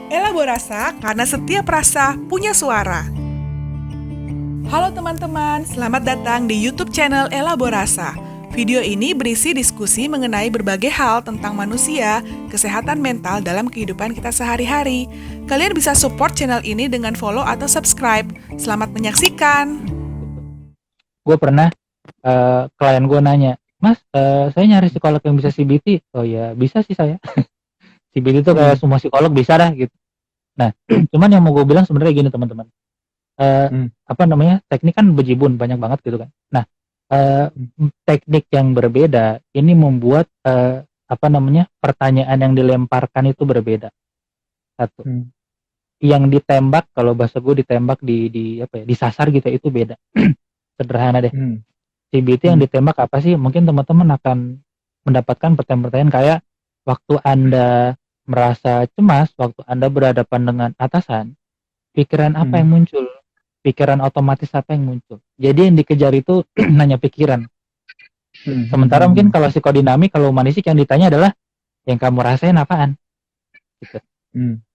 Elaborasa karena setiap rasa punya suara. Halo teman-teman, selamat datang di YouTube channel Elaborasa. Video ini berisi diskusi mengenai berbagai hal tentang manusia, kesehatan mental dalam kehidupan kita sehari-hari. Kalian bisa support channel ini dengan follow atau subscribe. Selamat menyaksikan. Gue pernah klien gue nanya, Mas, saya nyari psikolog yang bisa CBT. Oh ya, bisa sih saya. CBT itu kayak Hmm. semua psikolog bisa dah gitu. Nah, cuman yang mau gue bilang sebenarnya gini teman-teman. Apa namanya, teknik kan bejibun banyak banget gitu kan. Nah, teknik yang berbeda ini membuat apa namanya, pertanyaan yang dilemparkan itu berbeda. Satu, yang ditembak, kalau bahasa gue ditembak di apa ya, disasar gitu itu beda. Sederhana deh. CBT yang ditembak apa sih? Mungkin teman-teman akan mendapatkan pertanyaan-pertanyaan kayak waktu Anda merasa cemas, waktu Anda berhadapan dengan atasan, pikiran apa yang muncul? Pikiran otomatis apa yang muncul? Jadi yang dikejar itu nanya pikiran. Sementara mungkin kalau psikodinamik, kalau humanistik yang ditanya adalah yang kamu rasain apaan? Gitu.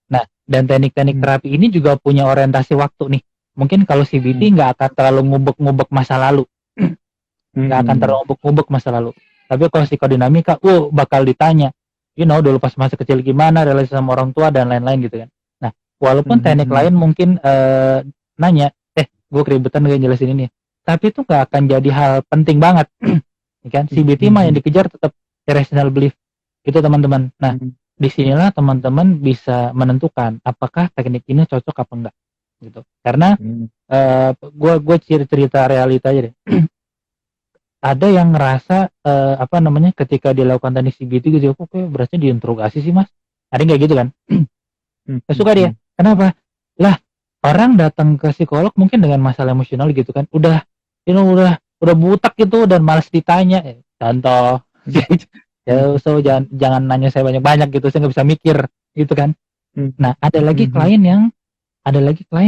Nah, dan teknik-teknik terapi ini juga punya orientasi waktu nih. Mungkin kalau CBT nggak akan terlalu ngubek-ngubek masa lalu. Nggak akan terlalu ngubek-ngubek masa lalu. Tapi kalau psikodinamika, bakal ditanya, dulu pas masa kecil gimana, relasi sama orang tua, dan lain-lain gitu kan. Nah, walaupun teknik lain mungkin nanya, gue keribetan gak jelasin ini. Tapi itu nggak akan jadi hal penting banget. Kan? CBT mah yang dikejar tetap irrational belief. Itu teman-teman. Nah, disinilah teman-teman bisa menentukan apakah teknik ini cocok apa enggak. Gitu. Karena gue cerita realita aja deh. Ada yang ngerasa apa namanya, ketika dilakukan teknik CBT gitu, kok berarti diinterogasi sih mas, ada yang kayak gitu kan. Gak suka dia, kenapa lah, orang datang ke psikolog mungkin dengan masalah emosional gitu kan, udah butek gitu dan malas ditanya, contoh. Ya, so jangan nanya saya banyak-banyak gitu, saya nggak bisa mikir gitu kan. Nah, ada lagi klien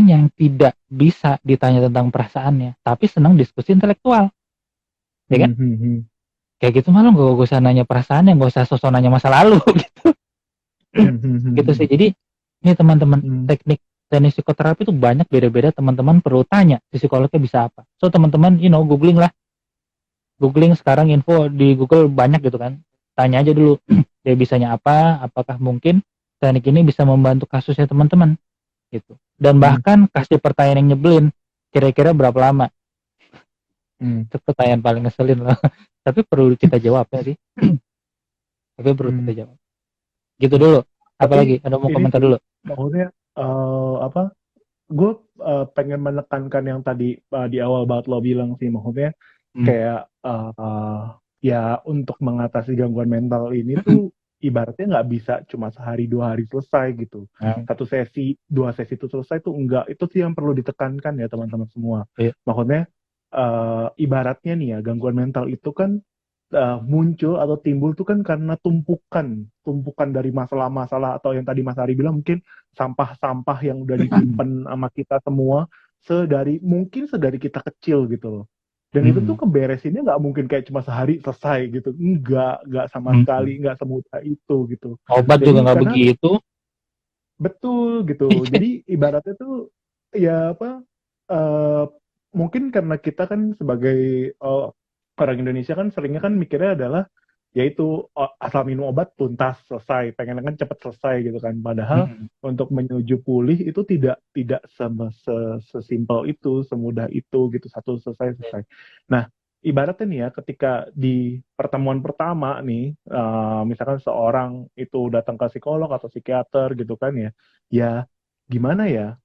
yang tidak bisa ditanya tentang perasaannya, tapi senang diskusi intelektual. Ya kan? Kayak gitu malah gak usah nanya perasaan, yang gak usah sosok nanya masa lalu gitu. Gitu sih. Jadi ini teman-teman, teknik psikoterapi itu banyak beda-beda, teman-teman perlu tanya psikolognya bisa apa. So teman-teman googling lah. Googling sekarang, info di Google banyak gitu kan. Tanya aja dulu dia bisanya apa, apakah mungkin teknik ini bisa membantu kasusnya teman-teman gitu. Dan bahkan kasih pertanyaan yang nyebelin, kira-kira berapa lama. Itu pertanyaan paling ngeselin loh. Tapi perlu kita jawab ya sih. Tapi perlu kita jawab. Gitu dulu. Apalagi? Ada mau komentar dulu? Maksudnya apa? Gue pengen menekankan yang tadi di awal banget lo bilang sih, maksudnya kayak ya untuk mengatasi gangguan mental ini tuh ibaratnya nggak bisa cuma sehari 2 hari selesai gitu. 1 sesi 2 sesi itu selesai tuh enggak. Itu sih yang perlu ditekankan ya teman-teman semua. Maksudnya ibaratnya nih ya, gangguan mental itu kan muncul atau timbul tuh kan karena tumpukan dari masalah-masalah, atau yang tadi Mas Ari bilang mungkin sampah-sampah yang udah disimpan sama kita semua mungkin sedari kita kecil gitu loh. Dan itu tuh keberesinnya nggak mungkin kayak cuma sehari selesai gitu, nggak sama sekali, nggak semudah itu gitu. Obat Jadi juga nggak karena begitu. betul gitu. Jadi ibaratnya tuh ya apa? eh, Mungkin karena kita kan sebagai orang Indonesia kan seringnya kan mikirnya adalah yaitu asal minum obat tuntas selesai, pengen kan cepet selesai gitu kan. Padahal untuk menuju pulih itu tidak sesimpel itu, semudah itu gitu, satu selesai selesai. Nah, ibaratnya nih ya, ketika di pertemuan pertama nih, misalkan seorang itu datang ke psikolog atau psikiater gitu kan ya, ya gimana ya,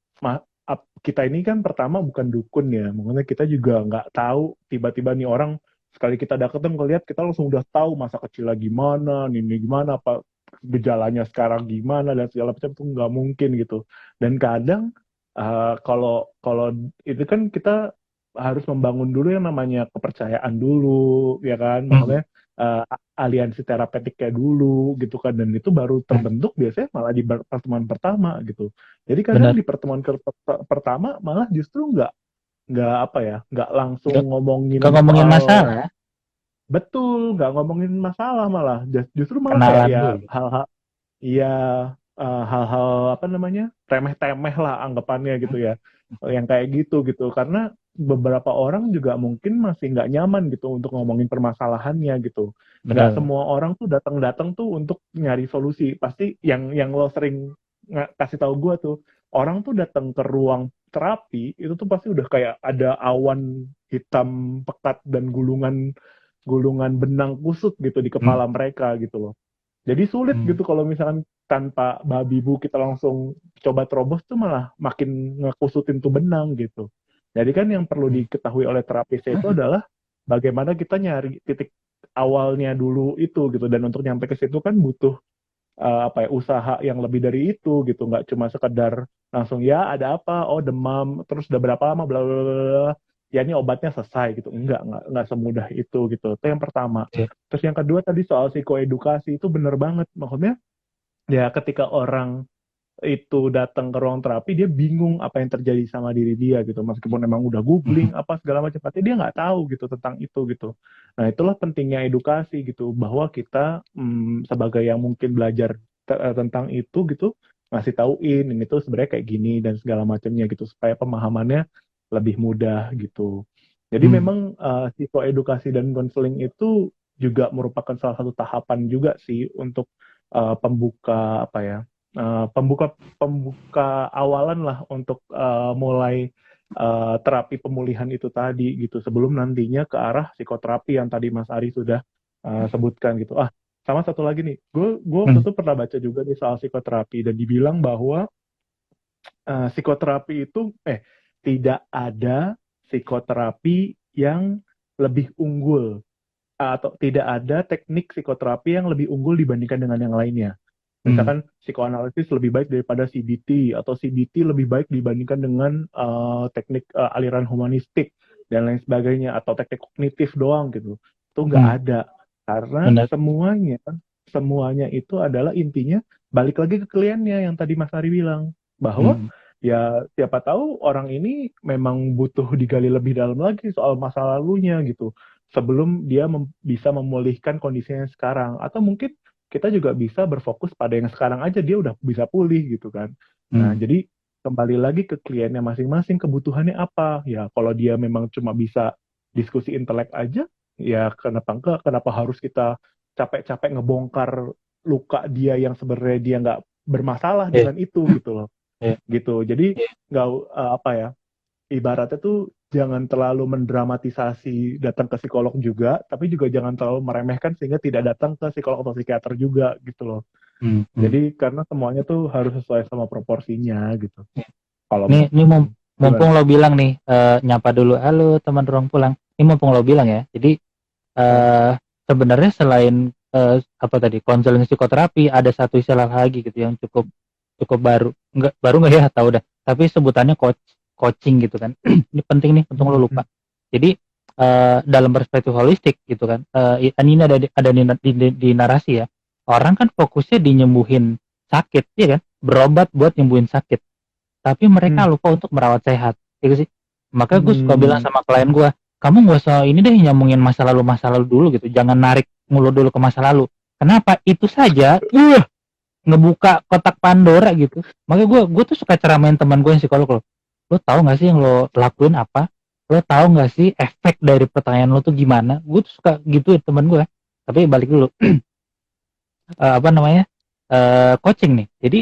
kita ini kan pertama bukan dukun ya, makanya kita juga nggak tahu tiba-tiba nih orang sekali kita udah ketemu ngeliat, kita langsung udah tahu masa kecilnya gimana, ini gimana, apa gejalanya sekarang gimana, dan segala macam itu nggak mungkin gitu. Dan kadang kalau kalau itu kan kita harus membangun dulu yang namanya kepercayaan dulu, ya kan, maksudnya aliansi terapeutik kayak dulu gitu kan, dan itu baru terbentuk biasanya malah di pertemuan pertama gitu. Jadi kadang Benar. di pertemuan pertama malah justru nggak apa ya, nggak langsung ngomongin Nggak ngomongin soal, masalah, betul, nggak ngomongin masalah, malah justru malah kayak kenalan ya dulu. hal-hal, iya, hal-hal apa namanya remeh-temeh lah anggapannya gitu ya, yang kayak gitu karena beberapa orang juga mungkin masih nggak nyaman gitu untuk ngomongin permasalahannya gitu. Nggak Benar. semua orang tuh datang-datang tuh untuk nyari solusi. Pasti yang lo sering kasih tahu gue tuh, orang tuh datang ke ruang terapi itu tuh pasti udah kayak ada awan hitam pekat dan gulungan gulungan benang kusut gitu di Hmm. kepala mereka gitu loh. Jadi sulit Hmm. gitu kalau misalkan tanpa babi bu kita langsung coba terobos tuh malah makin ngekusutin tuh benang gitu. Jadi kan yang perlu Hmm. diketahui oleh terapisnya itu adalah bagaimana kita nyari titik awalnya dulu itu gitu, dan untuk nyampe ke situ kan butuh apa ya, usaha yang lebih dari itu gitu, nggak cuma sekedar langsung ya ada apa, oh demam terus udah berapa lama bla bla bla bla, ya ini obatnya selesai gitu, nggak semudah itu gitu. Itu yang pertama. Iya. Terus yang kedua tadi soal psikoedukasi itu bener banget, maksudnya ya ketika orang itu datang ke ruang terapi dia bingung apa yang terjadi sama diri dia gitu, meskipun emang udah Mhm. googling apa segala macam tapi dia nggak tahu gitu tentang itu gitu. Nah itulah pentingnya edukasi gitu, bahwa kita sebagai yang mungkin belajar tentang itu gitu, ngasih tauin ini tuh sebenarnya kayak gini dan segala macamnya gitu, supaya pemahamannya lebih mudah gitu. Jadi Hmm. memang psikoedukasi dan konseling itu juga merupakan salah satu tahapan juga sih untuk pembuka apa ya, pembuka pembuka awalan lah untuk mulai terapi pemulihan itu tadi gitu, sebelum nantinya ke arah psikoterapi yang tadi Mas Ari sudah sebutkan gitu. Sama satu lagi nih, gue waktu Hmm. itu pernah baca juga nih soal psikoterapi dan dibilang bahwa psikoterapi itu tidak ada psikoterapi yang lebih unggul, atau tidak ada teknik psikoterapi yang lebih unggul dibandingkan dengan yang lainnya. Hmm. Misalkan psikoanalisis lebih baik daripada CBT, atau CBT lebih baik dibandingkan dengan teknik aliran humanistik dan lain sebagainya, atau teknik kognitif doang gitu. Itu nggak Hmm. ada, karena Benar. semuanya itu adalah intinya balik lagi ke kliennya yang tadi Mas Ari bilang, bahwa Hmm. ya siapa tahu orang ini memang butuh digali lebih dalam lagi soal masa lalunya gitu, sebelum dia bisa memulihkan kondisinya sekarang, atau mungkin kita juga bisa berfokus pada yang sekarang aja dia udah bisa pulih gitu kan. Nah, Hmm. jadi kembali lagi ke kliennya masing-masing, kebutuhannya apa. Ya, kalau dia memang cuma bisa diskusi intelek aja, ya kenapa enggak? Kenapa harus kita capek-capek ngebongkar luka dia yang sebenarnya dia nggak bermasalah Iya. dengan itu gitu loh. Iya. Gitu. Jadi Iya. nggak apa ya, ibaratnya tuh jangan terlalu mendramatisasi datang ke psikolog juga, tapi juga jangan terlalu meremehkan sehingga tidak datang ke psikolog atau psikiater juga gitu loh. Hmm. Hmm. Jadi karena semuanya tuh harus sesuai sama proporsinya gitu. Iya. Kalau Nih mumpung gimana? lo bilang nih, nyapa dulu, halo teman ruang pulang. Ini mumpung lo bilang ya. Jadi Ah, sebenarnya selain apa tadi konseling psikoterapi, ada satu istilah lagi gitu yang cukup cukup baru nggak ya, tahu dah, tapi sebutannya coaching gitu kan. Ini penting nih, untung lo lupa. Jadi dalam perspektif holistik gitu kan, ini ada di narasi ya, orang kan fokusnya di nyembuhin sakit ya kan, berobat buat nyembuhin sakit, tapi mereka hmm, lupa untuk merawat sehat gitu sih. Makanya gue suka bilang hmm, sama klien gue, kamu gak usah ini deh nyambungin masa lalu dulu gitu, jangan narik mulu dulu ke masa lalu. Kenapa? Itu saja ngebuka kotak Pandora gitu. Makanya gue tuh suka ceramain teman gue yang psikolog, lo tahu nggak sih yang lo lakuin apa, lo tahu nggak sih efek dari pertanyaan lo tuh gimana. Gue tuh suka gitu ya teman gue. Tapi balik dulu, apa namanya, coaching nih. Jadi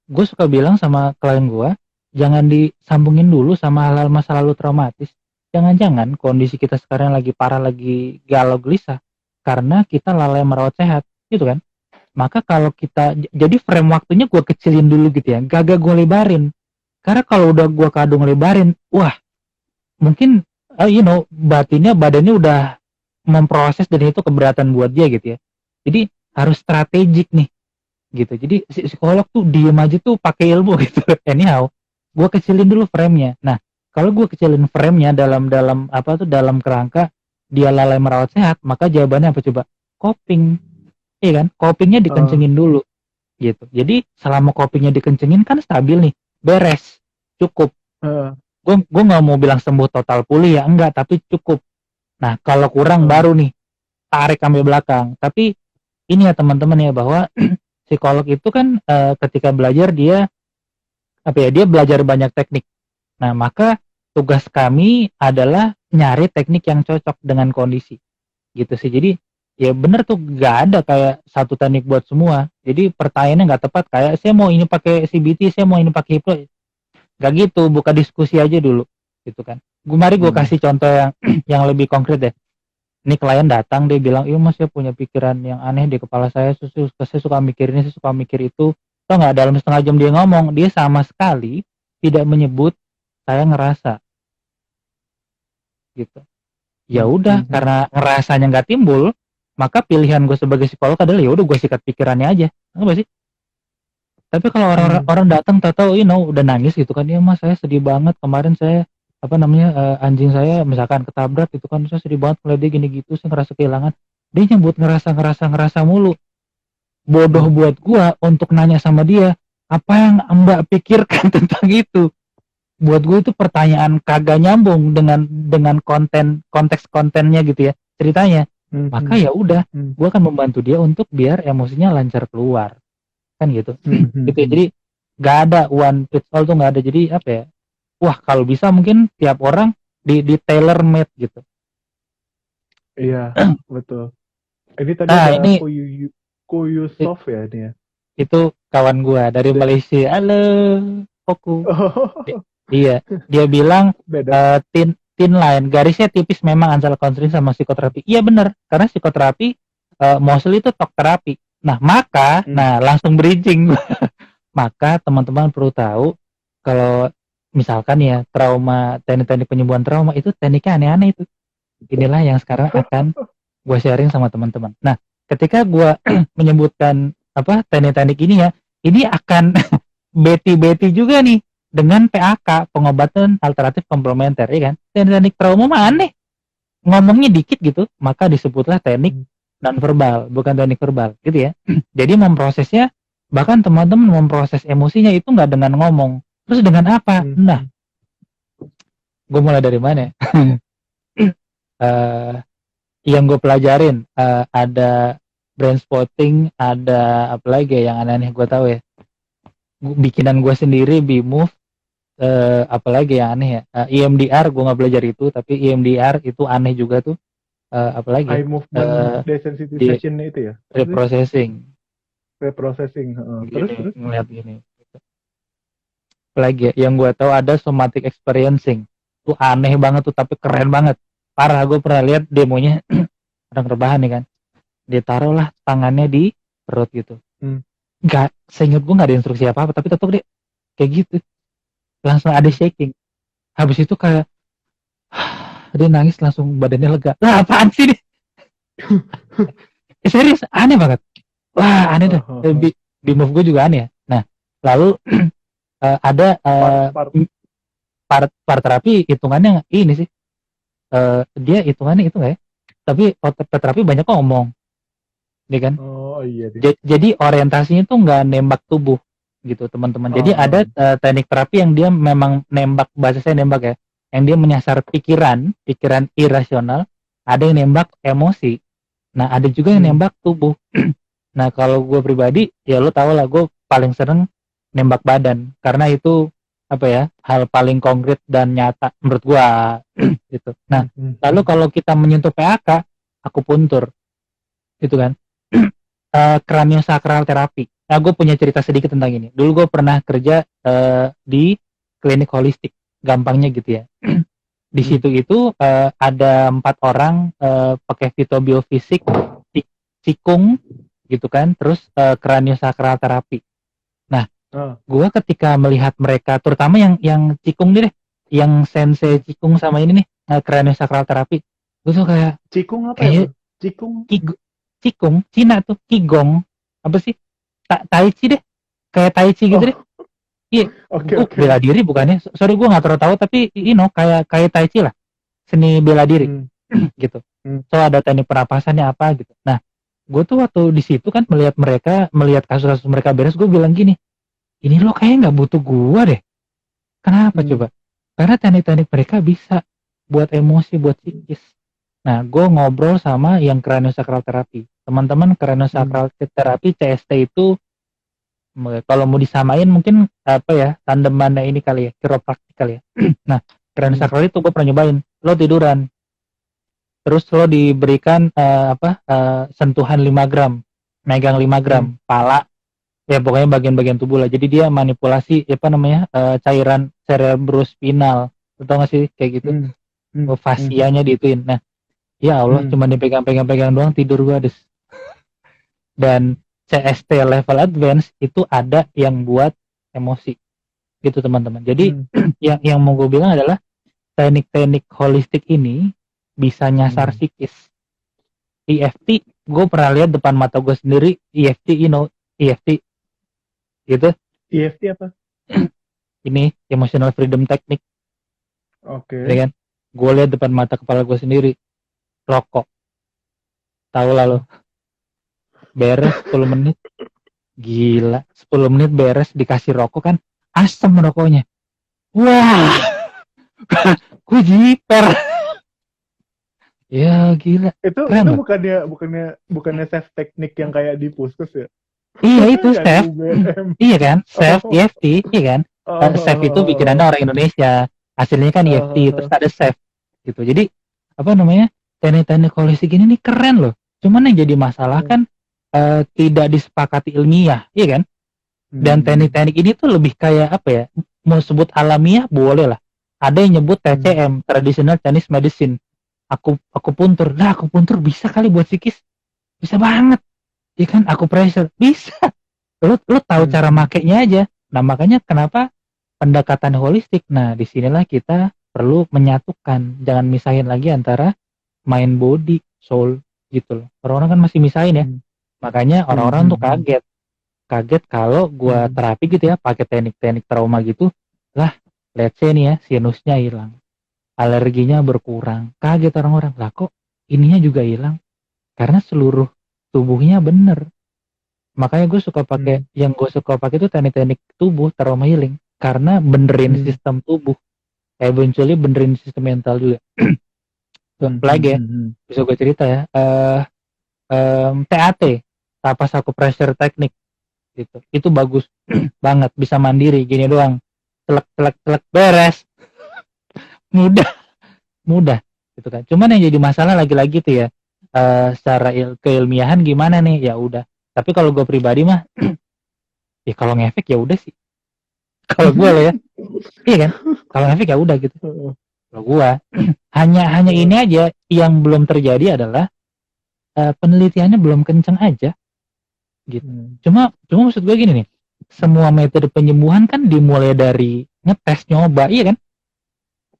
gue suka bilang sama klien gue, jangan disambungin dulu sama hal-hal masa lalu traumatis. Jangan-jangan kondisi kita sekarang lagi parah, lagi galau gelisah karena kita lalai merawat sehat gitu kan. Maka kalau kita jadi frame waktunya gue kecilin dulu gitu ya, gak gue lebarin. Karena kalau udah gue kadung lebarin, wah mungkin badannya udah memproses dan itu keberatan buat dia gitu ya. Jadi harus strategik nih gitu. Jadi si psikolog tuh diem aja tuh pakai ilmu gitu. Anyhow, gue kecilin dulu frame-nya. Nah, kalau gue kecilin frame-nya dalam apa tuh, dalam kerangka dia lalai merawat sehat, maka jawabannya apa coba? Coping. Iya kan? Copingnya uh, dikencengin dulu gitu. Jadi selama copingnya dikencengin kan stabil nih, beres, cukup. uh, Gue nggak mau bilang sembuh total pulih ya, enggak, tapi cukup. Nah, kalau kurang uh, baru nih tarik sampai belakang. Tapi ini ya teman-teman ya, bahwa psikolog itu kan ketika belajar dia dia belajar banyak teknik. Nah, maka tugas kami adalah nyari teknik yang cocok dengan kondisi. Gitu sih. Jadi ya bener tuh, gak ada kayak satu teknik buat semua. Jadi pertanyaannya nggak tepat, kayak saya mau ini pakai CBT, saya mau ini pakai hipno. Gak gitu, buka diskusi aja dulu gitu kan. Mari gue kasih contoh yang yang lebih konkret deh. Ini klien datang, dia bilang, iya mas, saya punya pikiran yang aneh di kepala saya suka mikir ini, saya suka mikir itu. Tau nggak, dalam setengah jam dia ngomong, dia sama sekali tidak menyebut saya ngerasa gitu. Ya udah, karena ngerasanya nggak timbul, maka pilihan gue sebagai psikolog adalah ya udah gue sikat pikirannya aja, enggak sih? Tapi kalau orang datang tahu udah nangis gitu kan, ya mas saya sedih banget kemarin, saya anjing saya misalkan ketabrak gitu kan, saya sedih banget ngeliat dia gini gitu, saya ngerasa kehilangan. Dia nyebut ngerasa mulu. Bodoh buat gua untuk nanya sama dia apa yang Mbak pikirkan tentang itu. Buat gue itu pertanyaan kagak nyambung dengan konteks kontennya gitu ya, ceritanya. Maka ya udah, gue akan membantu dia untuk biar emosinya lancar keluar, kan gitu. Gitu ya. Jadi gak ada one fits all tuh, gak ada. Jadi apa ya, wah kalau bisa mungkin tiap orang di tailor made gitu. Iya, betul. Ini tadi ada Koyusov ya ini ya. Itu kawan gue dari Malaysia. Halo Koku. Iya, dia bilang thin line, garisnya tipis memang antara konseling sama psikoterapi. Iya benar, karena psikoterapi mostly itu talk terapi. Nah maka, langsung bridging. Maka teman-teman perlu tahu kalau misalkan ya trauma, teknik-teknik penyembuhan trauma itu tekniknya aneh-aneh itu. Inilah yang sekarang akan gue sharing sama teman-teman. Nah, ketika gue menyebutkan teknik-teknik ini ya, ini akan beti-beti juga nih dengan PAK, pengobatan alternatif komplementer, ya kan? Teknik trauma mah aneh, ngomongnya dikit gitu, maka disebutlah teknik non-verbal, bukan teknik verbal, gitu ya. Jadi memprosesnya, bahkan teman-teman memproses emosinya itu nggak dengan ngomong, terus dengan apa? Nah, gue mulai dari mana? Yang gue pelajarin, ada brain spotting, ada apa lagi yang aneh-aneh gue tahu ya. Bikinan gue sendiri, BeMove, apalagi yang aneh ya, EMDR gue nggak belajar itu, tapi EMDR itu aneh juga tuh. Apalagi eye movement desensitization itu ya, reprocessing terus ngeliat gini. Apalagi ya, yang gue tahu ada somatic experiencing, tuh aneh banget tuh, tapi keren banget, parah. Gue pernah lihat demonya orang rebahan nih kan, dia taruhlah tangannya di perut gitu. Nggak, seingat gue nggak ada instruksi apa-apa, tapi tetap dia kayak gitu, langsung ada shaking. Habis itu kayak dia nangis, langsung badannya lega. Lah apaan sih nih? Serius, aneh banget. Wah aneh dah. BeMove gue juga aneh ya. Nah lalu ada part terapi hitungannya ini sih. Dia hitungannya itu nggak ya? Tapi terapi banyak ngomong, ya kan? Oh iya. Jadi orientasinya tuh nggak nembak tubuh gitu teman-teman. Jadi ada teknik terapi yang dia memang nembak, bahasa saya nembak ya, yang dia menyasar pikiran irasional. Ada yang nembak emosi. Nah ada juga yang nembak tubuh. Nah kalau gue pribadi ya lo tau lah, gue paling sering nembak badan, karena itu hal paling konkret dan nyata menurut gue gitu. Nah lalu kalau kita menyentuh PAK, akupuntur gitu kan, craniosacral terapi. Nah gue punya cerita sedikit tentang ini. Dulu gue pernah kerja di klinik holistik, gampangnya gitu ya. Di situ itu ada 4 orang pakai fitobiofisik, cikung gitu kan, terus craniosacral terapi. Nah, gue ketika melihat mereka, terutama yang cikung nih deh, yang sensei cikung sama ini nih, craniosacral terapi, gue tuh kayak cikung apa ya? Cikung Cina tuh, Qigong apa sih? Tai Chi deh, kayak Tai Chi gitu deh. Iya, bela diri bukannya? Sorry gue nggak terlalu tahu, tapi kayak Tai Chi lah, seni bela diri gitu. So ada teknik pernapasannya apa gitu. Nah, gue tuh waktu di situ kan melihat kasus-kasus mereka beres, gue bilang gini, ini lo kayaknya nggak butuh gue deh. Kenapa coba? Karena teknik-teknik mereka bisa buat emosi, buat psikis. Nah, gue ngobrol sama yang craniosacral terapi. Teman-teman, craniosacral terapi CST itu Kalau mau disamain mungkin apa ya, tandemannya ini kali ya, kiropraktik kali ya. Nah, tren sakral itu gue pernah nyobain. Lo tiduran, terus lo diberikan sentuhan 5 gram, megang 5 gram, pala, ya pokoknya bagian-bagian tubuh lah. Jadi dia manipulasi cairan cerebrospinal, lo tau gak sih kayak gitu, fasianya diituin. Nah, ya Allah, cuma dipegang-pegang doang tidur gua des. Dan CST level advance itu ada yang buat emosi gitu teman-teman. Jadi yang mau gue bilang adalah teknik-teknik holistik ini bisa nyasar psikis. EFT gue pernah lihat depan mata gue sendiri. EFT, EFT gitu. EFT apa? Ini emotional freedom technique. Oke. Kan? Gue lihat depan mata kepala gue sendiri. Rokok. Tahu lah lo. Beres 10 menit. Gila, 10 menit beres dikasih rokok kan, asem rokoknya. Wah. Gue jiper. Ya gila. Itu bukannya chef teknik yang kayak di Puskus ya? Iya itu chef. Iya kan? Chef EFT, iya kan? Chef itu bikinannya orang Indonesia. Hasilnya kan EFT, terus ada chef gitu. Jadi teknik-teknik holistik ini nih keren loh. Cuman yang jadi masalah kan tidak disepakati ilmiah, iya kan? Dan teknik-teknik ini tuh lebih kayak apa ya? Mau sebut alamiah boleh lah. Ada yang nyebut TCM, traditional Chinese medicine. Akupuntur. Nah, akupuntur bisa kali buat psikis. Bisa banget. Iya kan? Pressure bisa. Lu tahu cara makainya aja. Nah, makanya kenapa pendekatan holistik. Nah, disinilah kita perlu menyatukan. Jangan misahin lagi antara mind, body, soul gitu loh. Orang-orang kan masih misahin ya. Makanya orang-orang tuh kaget kalau gua terapi gitu ya, pakai teknik-teknik trauma gitu, lah let's say nih ya, sinusnya hilang, alerginya berkurang, kaget orang-orang, lah kok ininya juga hilang, karena seluruh tubuhnya bener. Makanya gue suka pakai, yang gue suka pakai itu teknik-teknik tubuh trauma healing, karena benerin sistem tubuh, eventually benerin sistem mental juga. Lagi ya, bisa gue cerita ya, TAT, tapas acupressure teknik gitu, itu bagus banget, bisa mandiri gini doang, telek beres. mudah gitu kan. Cuman yang jadi masalah lagi-lagi tuh ya, secara keilmiahan gimana nih, ya udah. Tapi kalau gue pribadi mah ya kalau ngefek ya udah sih, kalau gue loh ya, iya kan, kalau ngefek ya udah gitu. Kalau gue hanya ini aja yang belum terjadi adalah penelitiannya belum kenceng aja gitu. Cuma maksud gue gini nih, semua metode penyembuhan kan dimulai dari ngetes, nyoba, iya kan?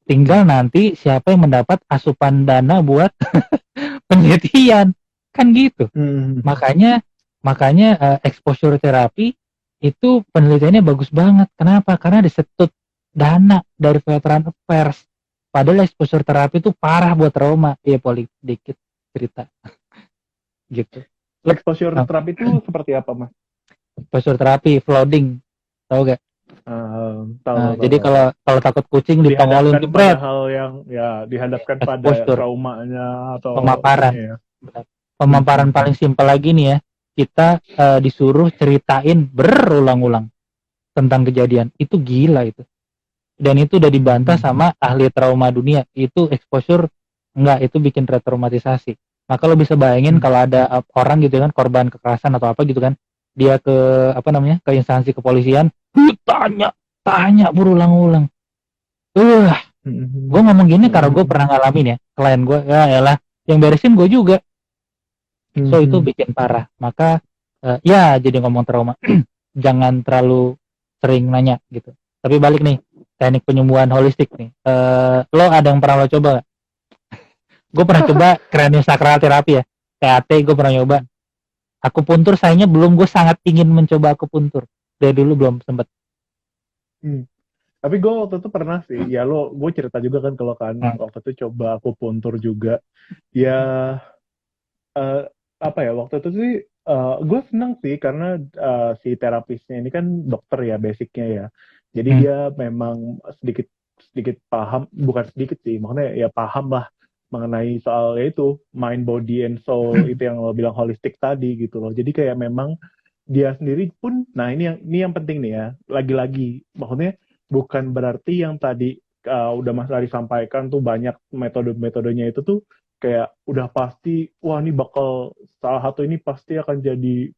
Tinggal nanti siapa yang mendapat asupan dana buat penelitian, kan gitu. Makanya exposure terapi itu penelitiannya bagus banget. Kenapa? Karena disetut dana dari Veteran Affairs. Padahal exposure terapi itu parah buat trauma. Iya, dikit cerita gitu. Exposure terapi itu seperti apa, Mas? Exposure terapi, flooding, tahu gak? Jadi kalau takut kucing ditongolin jebret. Hal yang ya dihadapkan pada traumanya atau pemaparan. Ya. Pemaparan paling simpel lagi nih ya, kita disuruh ceritain berulang-ulang tentang kejadian. Itu gila itu. Dan itu udah dibantah sama ahli trauma dunia. Itu exposure enggak, itu bikin retraumatisasi. Maka lo bisa bayangin kalau ada orang gitu kan, korban kekerasan atau apa gitu kan, dia ke ke instansi kepolisian, tanya berulang-ulang. Gue ngomong gini karena gue pernah ngalamin ya, klien gue, ya elah, yang beresin gue juga. So itu bikin parah. Maka ya jadi ngomong trauma, jangan terlalu sering nanya gitu. Tapi balik nih, teknik penyembuhan holistik nih, lo ada yang pernah lo coba gak? Gue pernah coba craniosacral terapi ya, TAT gue pernah nyoba. Akupuntur sayangnya belum, gue sangat ingin mencoba akupuntur. Dari dulu belum sempet. Tapi gue waktu itu pernah sih, ya gue cerita juga kan kalau kan waktu itu coba akupuntur juga. Ya waktu itu sih gue senang sih karena si terapisnya ini kan dokter ya basicnya ya. Jadi dia memang sedikit paham, bukan sedikit sih, makanya ya paham lah mengenai soal yaitu mind, body, and soul itu yang lo bilang holistik tadi gitu loh. Jadi kayak memang dia sendiri pun, nah ini yang penting nih ya, lagi-lagi maksudnya bukan berarti yang tadi udah Mas Ari sampaikan tuh banyak metode-metodenya itu tuh kayak udah pasti, wah ini bakal salah satu ini pasti akan jadi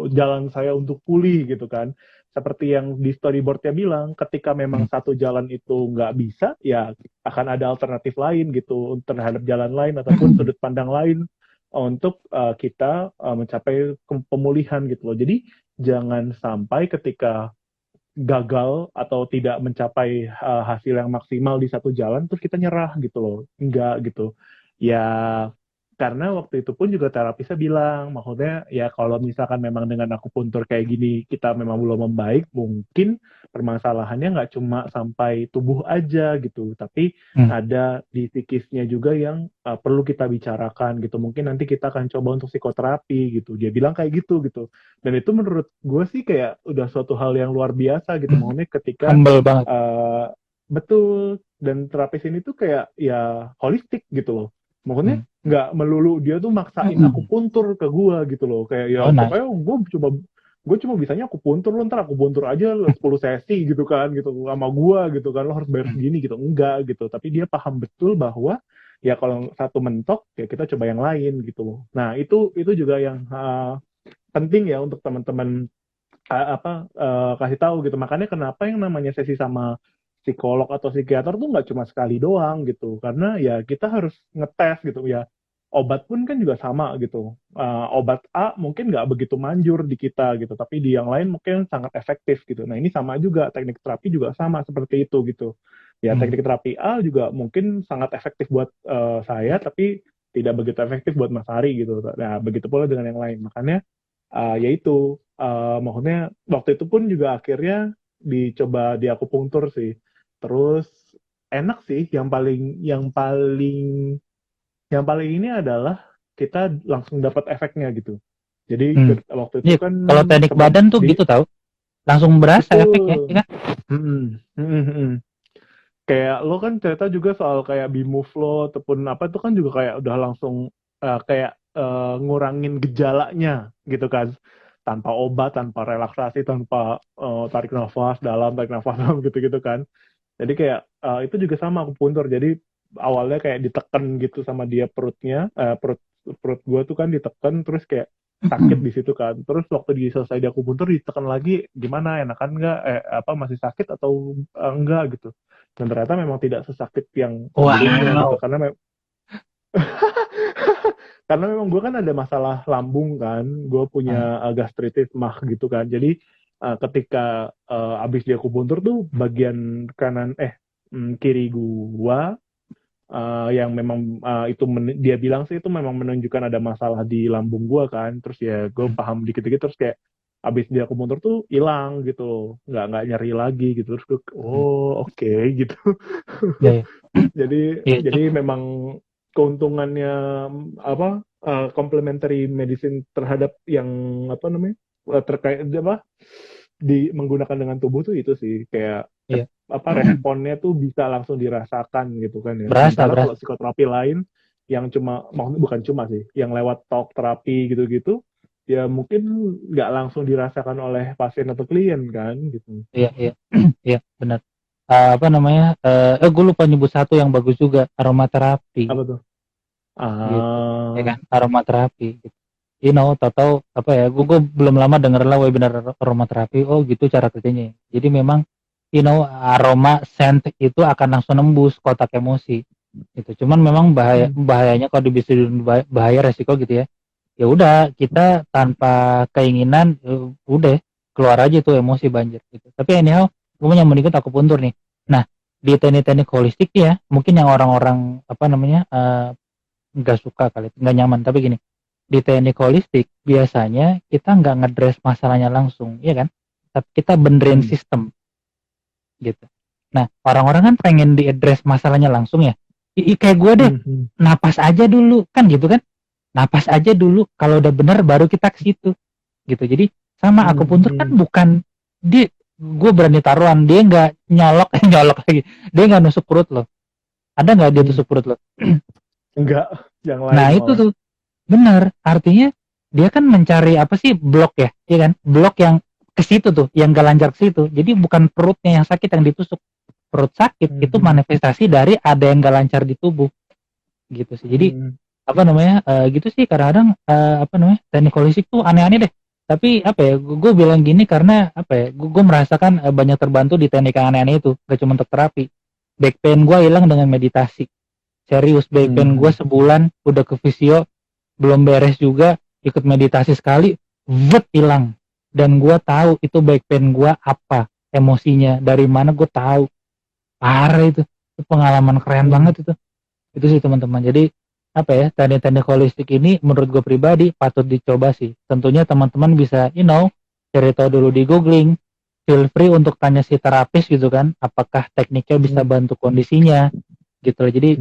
jalan saya untuk pulih gitu kan. Seperti yang di storyboardnya bilang, ketika memang satu jalan itu nggak bisa, ya akan ada alternatif lain gitu terhadap jalan lain ataupun sudut pandang lain untuk kita mencapai pemulihan gitu loh. Jadi jangan sampai ketika gagal atau tidak mencapai hasil yang maksimal di satu jalan terus kita nyerah gitu loh. Enggak gitu. Ya karena waktu itu pun juga terapisnya bilang, maksudnya ya kalau misalkan memang dengan akupuntur kayak gini kita memang belum membaik, mungkin permasalahannya nggak cuma sampai tubuh aja gitu, tapi ada di psikisnya juga yang perlu kita bicarakan gitu. Mungkin nanti kita akan coba untuk psikoterapi gitu. Dia bilang kayak gitu gitu. Dan itu menurut gue sih kayak udah suatu hal yang luar biasa gitu, maksudnya ketika Humble banget. betul, dan terapis ini tuh kayak ya holistik gitu loh. Maksudnya nggak melulu dia tuh maksain akupuntur ke gue gitu loh, kayak ya pokoknya gue cuma bisanya akupuntur, lo ntar akupuntur aja 10 sesi gitu kan, gitu sama gue gitu kan, lo harus bayar segini gitu, enggak gitu. Tapi dia paham betul bahwa ya kalau satu mentok ya kita coba yang lain gitu loh. Nah itu juga yang penting ya untuk teman-teman kasih tahu gitu. Makanya kenapa yang namanya sesi sama psikolog atau psikiater tuh nggak cuma sekali doang gitu, karena ya kita harus ngetes gitu ya. Obat pun kan juga sama gitu. Obat A mungkin nggak begitu manjur di kita gitu, tapi di yang lain mungkin sangat efektif gitu. Nah ini sama juga, teknik terapi juga sama seperti itu gitu. Ya teknik terapi A juga mungkin sangat efektif buat saya, tapi tidak begitu efektif buat Mas Ari gitu. Nah begitu pula dengan yang lain. Makanya yaitu maksudnya waktu itu pun juga akhirnya dicoba di akupunktur sih. Terus enak sih, yang paling ini adalah kita langsung dapat efeknya gitu. Jadi waktu itu kan kalau teknik badan tuh gitu tahu, langsung berasa efeknya, ya kan? Kayak lo kan cerita juga soal kayak B-Move lo ataupun apa itu kan juga kayak udah langsung kayak ngurangin gejalanya gitu kan, tanpa obat, tanpa relaksasi, tanpa tarik nafas dalam gitu-gitu kan. Jadi kayak itu juga sama akupuntur. Jadi awalnya kayak ditekan gitu sama dia perutnya, perut gue tuh kan ditekan terus kayak sakit di situ kan. Terus waktu selesai di akupuntur ditekan lagi, gimana, enakan nggak? Masih sakit atau enggak gitu. Dan ternyata memang tidak sesakit yang sebelumnya gitu, karena memang gue kan ada masalah lambung kan, gue punya gastritis mah gitu kan. Jadi ketika abis dia akupuntur tuh bagian kiri gua yang memang itu dia bilang sih itu memang menunjukkan ada masalah di lambung gua kan. Terus ya gue paham dikit-dikit, terus kayak abis dia akupuntur tuh hilang gitu, nggak nyeri lagi gitu. Terus gue oke, gitu. Jadi memang keuntungannya complementary medicine terhadap yang terkait menggunakan dengan tubuh tuh itu sih kayak responnya tuh bisa langsung dirasakan gitu kan ya. Sementara kalau psikoterapi lain yang bukan cuma sih, yang lewat talk terapi gitu-gitu ya mungkin nggak langsung dirasakan oleh pasien atau klien kan gitu. Iya benar. Gue lupa nyebut satu yang bagus juga, aromaterapi. Apa tuh? Gitu. Ya kan, aromaterapi gitu. Tahu gue belum lama denger lah webinar aromaterapi. Oh gitu cara kerjanya. Jadi memang aroma scent itu akan langsung nembus kotak emosi gitu. Cuman memang bahayanya kalau bisa bahaya resiko gitu ya. Ya udah, kita tanpa keinginan udah keluar aja tuh emosi banjir gitu. Tapi anyhow, gue yang menikut akupuntur nih. Nah, di teknik-teknik holistik ya, mungkin yang orang-orang nggak suka kali, nggak nyaman. Tapi gini, di teknik holistik biasanya kita nggak ngedress masalahnya langsung, ya kan? Tapi kita benerin sistem, gitu. Nah, orang-orang kan pengen diadres masalahnya langsung ya. Kayak gue deh, napas aja dulu, kan gitu kan? Napas aja dulu, kalau udah bener baru kita ke situ, gitu. Jadi sama akupuntur kan bukan gue berani taruhan dia nggak nyolok lagi, dia nggak nusuk perut lo. Ada nggak dia tusuk perut lo? Enggak, yang lain. Nah itu tuh benar, artinya dia kan mencari apa sih, blok ya, iya kan? Blok yang ke situ tuh, yang gak lancar ke situ. Jadi bukan perutnya yang sakit yang ditusuk. Perut sakit itu manifestasi dari ada yang gak lancar di tubuh. Gitu sih. Jadi apa namanya? Gitu sih kadang-kadang apa namanya? Teknik holistik tuh aneh-aneh deh. Tapi apa ya? Gue bilang gini karena apa ya? Gue merasakan banyak terbantu di teknik yang aneh-aneh itu. Gak cuma untuk terapi. Back pain gue hilang dengan meditasi. Serius, back pain gue sebulan udah ke fisio, belum beres juga, ikut meditasi sekali, hilang. Dan gue tahu itu back pain gue apa, emosinya dari mana gue tahu. Parah itu pengalaman keren banget itu sih teman-teman. Jadi apa ya, teknik-teknik holistik ini menurut gue pribadi patut dicoba sih. Tentunya teman-teman bisa cari tahu dulu di googling, feel free untuk tanya si terapis gitu kan, apakah tekniknya bisa bantu kondisinya gitu. Jadi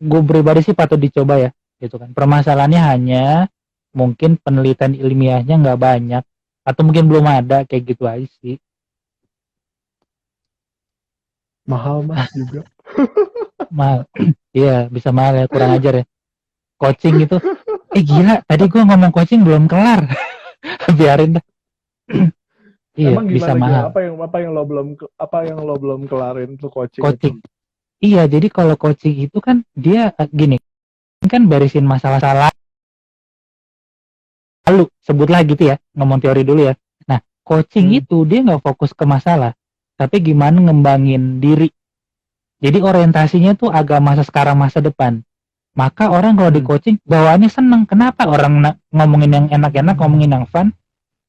gue pribadi sih patut dicoba ya gitu kan. Permasalahannya hanya mungkin penelitian ilmiahnya nggak banyak atau mungkin belum ada, kayak gitu aja sih. Mahal mas juga. Mahal. Iya, bisa mahal ya, kurang ajar ya. Coaching itu gila, tadi gue ngomong coaching belum kelar. Biarin dah. Iya, Emang bisa gimana mahal. apa yang lo belum kelarin tuh coaching itu? Iya, jadi kalau coaching itu kan dia gini, kan beresin masalah-masalah lalu, sebutlah gitu ya, ngomong teori dulu ya. Nah, coaching itu dia nggak fokus ke masalah, tapi gimana ngembangin diri. Jadi orientasinya tuh agak masa sekarang, masa depan. Maka orang kalau di coaching bawaannya seneng. Kenapa? Orang ngomongin yang enak-enak, ngomongin yang fun.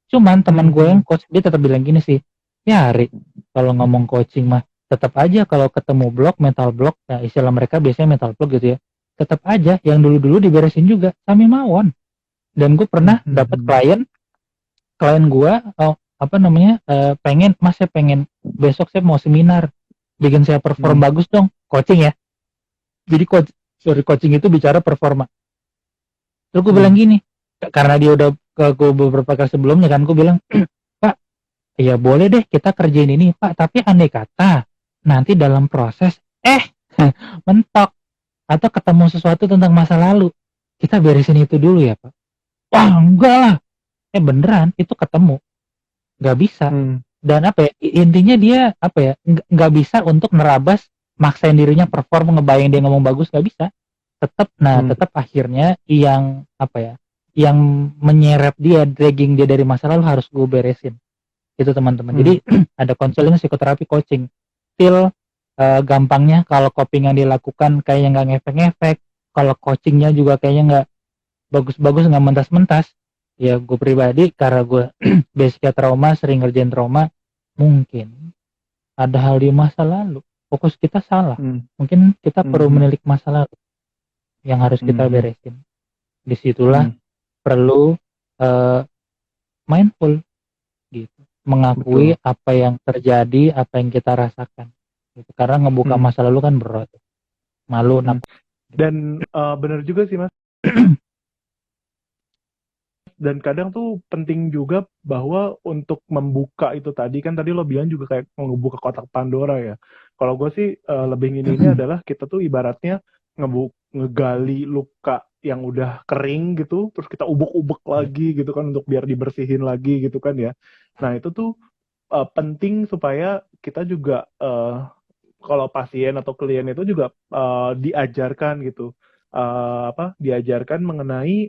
Cuman teman gue yang coach, dia tetap bilang gini sih, ya Ri, kalau ngomong coaching mah tetap aja kalau ketemu blok, mental block, ya istilah mereka biasanya mental block gitu ya, tetap aja yang dulu-dulu diberesin juga, sami mawon. Dan gue pernah dapat klien gue, pengen, mas saya pengen besok saya mau seminar, bikin saya perform bagus dong, coaching ya. Jadi coaching itu bicara performa. Terus gue bilang gini, karena dia udah ke gue beberapa kali sebelumnya kan, gue bilang, Pak, ya boleh deh kita kerjain ini Pak, tapi andai kata nanti dalam proses mentok atau ketemu sesuatu tentang masa lalu, kita beresin itu dulu ya Pak. Wah enggak lah, beneran itu ketemu, nggak bisa. Dan apa ya, intinya dia apa ya, nggak bisa untuk nerabas, maksain dirinya perform, ngebayang dia ngomong bagus, nggak bisa. Tetap akhirnya yang apa ya, yang menyeret dia, dragging dia dari masa lalu harus gue beresin itu teman-teman. Jadi ada konseling, psikoterapi, coaching. Still gampangnya kalau coping yang dilakukan kayaknya nggak ngefek-ngefek, kalau coachingnya juga kayaknya nggak bagus-bagus, nggak mentas-mentas. Ya gue pribadi karena gue basicnya trauma, sering ngerjain trauma, mungkin ada hal di masa lalu, fokus kita salah. Mungkin kita perlu menilik masa lalu yang harus kita beresin. Disitulah perlu mindful gitu, mengakui apa yang terjadi, apa yang kita rasakan gitu. Karena ngebuka masa lalu kan berat, malu. Dan benar juga sih mas. Dan kadang tuh penting juga bahwa untuk membuka itu tadi, kan tadi lo bilang juga kayak ngebuka kotak Pandora ya. Kalau gue sih lebih ini adalah kita tuh ibaratnya ngegali luka yang udah kering gitu, terus kita ubek-ubek lagi gitu kan, untuk biar dibersihin lagi gitu kan ya. Nah itu tuh penting supaya kita juga kalau pasien atau klien itu juga diajarkan gitu, diajarkan mengenai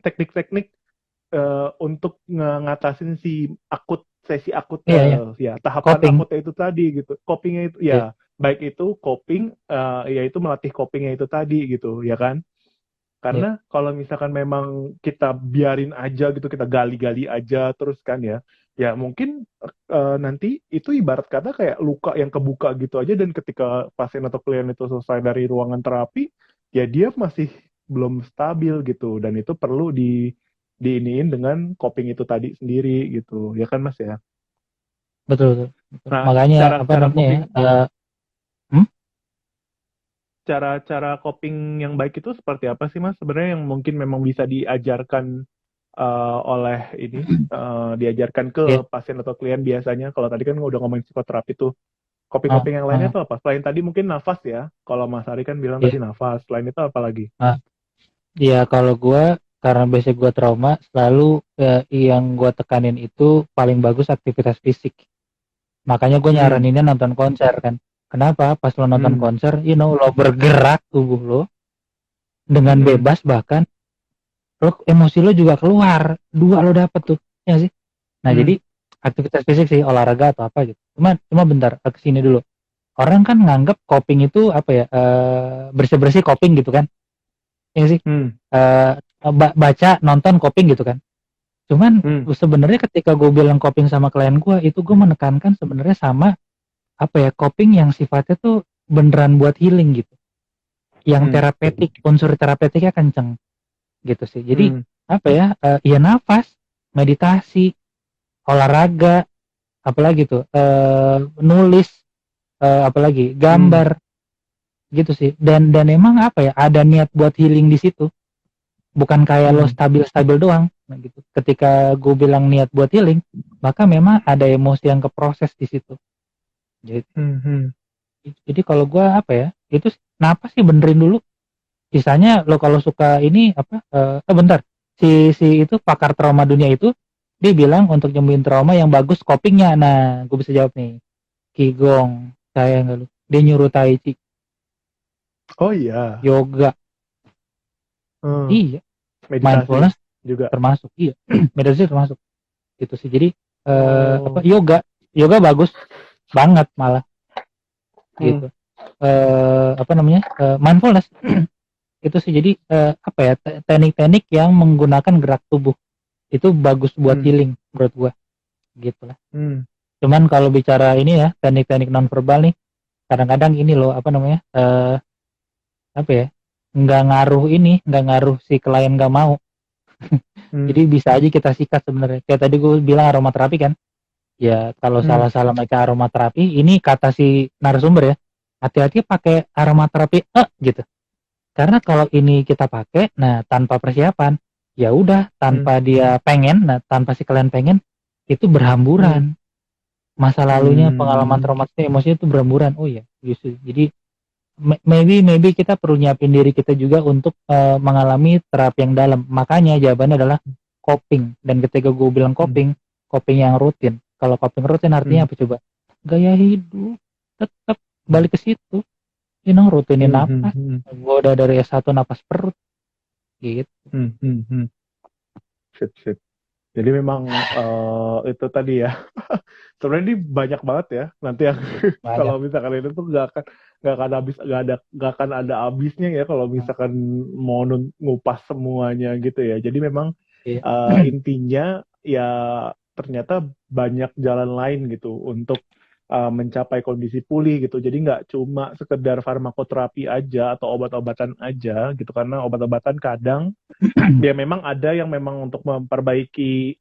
teknik-teknik untuk ngatasin si sesi akut ya, tahapan coping. Akutnya itu tadi gitu, copingnya itu ya, baik itu coping, yaitu melatih copingnya itu tadi gitu ya kan. Karena kalau misalkan memang kita biarin aja gitu, kita gali-gali aja terus kan ya mungkin nanti itu ibarat kata kayak luka yang kebuka gitu aja, dan ketika pasien atau klien itu selesai dari ruangan terapi ya dia masih belum stabil gitu, dan itu perlu diiniin dengan coping itu tadi sendiri gitu ya kan mas ya. Betul. Nah, makanya cara coping yang baik itu seperti apa sih mas sebenarnya, yang mungkin memang bisa diajarkan diajarkan ke pasien atau klien biasanya? Kalau tadi kan udah ngomongin psikoterapi tuh, coping-coping yang lainnya tuh apa selain tadi? Mungkin nafas ya, kalau Mas Ari kan bilang tadi nafas, selain itu apa lagi? Ya kalau gue karena basic gue trauma, selalu yang gue tekanin itu paling bagus aktivitas fisik. Makanya gue nyaraninnya nonton konser kan. Kenapa? Pas lo nonton konser, lo bergerak tubuh lo dengan bebas, bahkan lo emosi lo juga keluar, 2 lo dapet tuh, ya sih. Nah jadi aktivitas fisik sih, olahraga atau apa gitu. Cuma bentar kesini dulu. Orang kan nganggap coping itu apa ya, bersih-bersih coping gitu kan, ya sih. Baca nonton coping gitu kan. Cuman sebenarnya ketika gue bilang coping sama klien gue, itu gue menekankan sebenarnya sama apa ya, coping yang sifatnya tuh beneran buat healing gitu, yang terapeutik, unsur terapeutiknya kenceng gitu sih. Jadi apa ya, ya nafas, meditasi, olahraga, apalagi tuh, nulis, apalagi gambar, gitu sih. Dan emang apa ya, ada niat buat healing di situ, bukan kayak lo stabil doang. Nah, gitu. Ketika gue bilang niat buat healing, maka memang ada emosi yang keproses di situ. Jadi kalau gue apa ya, itu napas sih benerin dulu. Sisanya lo kalau suka ini apa, bentar, si itu pakar trauma dunia itu, dia bilang untuk nyembuhin trauma yang bagus copingnya. Nah, gue bisa jawab nih, Qigong, saya nggak lu, dia nyuruh Tai Chi. Oh iya. Yoga. Iya. Meditasi mindfulness juga termasuk. Iya. Meditasi termasuk. Gitu sih. Jadi apa, yoga bagus banget malah. Gitu. Apa namanya? Mindfulness. Itu sih. Jadi apa ya? Teknik-teknik yang menggunakan gerak tubuh itu bagus buat healing menurut gua. Gitu lah. Cuman kalau bicara ini ya, teknik-teknik nonverbal nih, kadang-kadang ini loh, apa namanya? Apa ya? Nggak ngaruh si klien nggak mau. Jadi bisa aja kita sikat sebenarnya. Kayak tadi gue bilang aromaterapi kan, ya kalau salah mereka aromaterapi, ini kata si narasumber ya, hati-hati pakai aromaterapi gitu. Karena kalau ini kita pakai, nah tanpa persiapan, ya udah, tanpa dia pengen, nah tanpa si klien pengen, itu berhamburan. Masa lalunya, pengalaman traumatisnya, emosinya itu berhamburan. Oh ya, justru. Jadi maybe kita perlu nyiapin diri kita juga untuk mengalami terapi yang dalam. Makanya jawabannya adalah coping. Dan ketika gue bilang coping yang rutin. Kalau coping rutin artinya apa coba? Gaya hidup, tetap balik ke situ. Rutinin napas. Gue udah dari S1 napas perut gitu. Sip. Jadi memang itu tadi ya. Sebenarnya ini banyak banget ya. Nanti yang kalau misalkan itu tuh nggak akan ada habisnya ya kalau misalkan mau ngupas semuanya gitu ya. Jadi memang intinya ya ternyata banyak jalan lain gitu untuk mencapai kondisi pulih gitu. Jadi nggak cuma sekedar farmakoterapi aja atau obat-obatan aja gitu, karena obat-obatan kadang dia memang ada yang memang untuk memperbaiki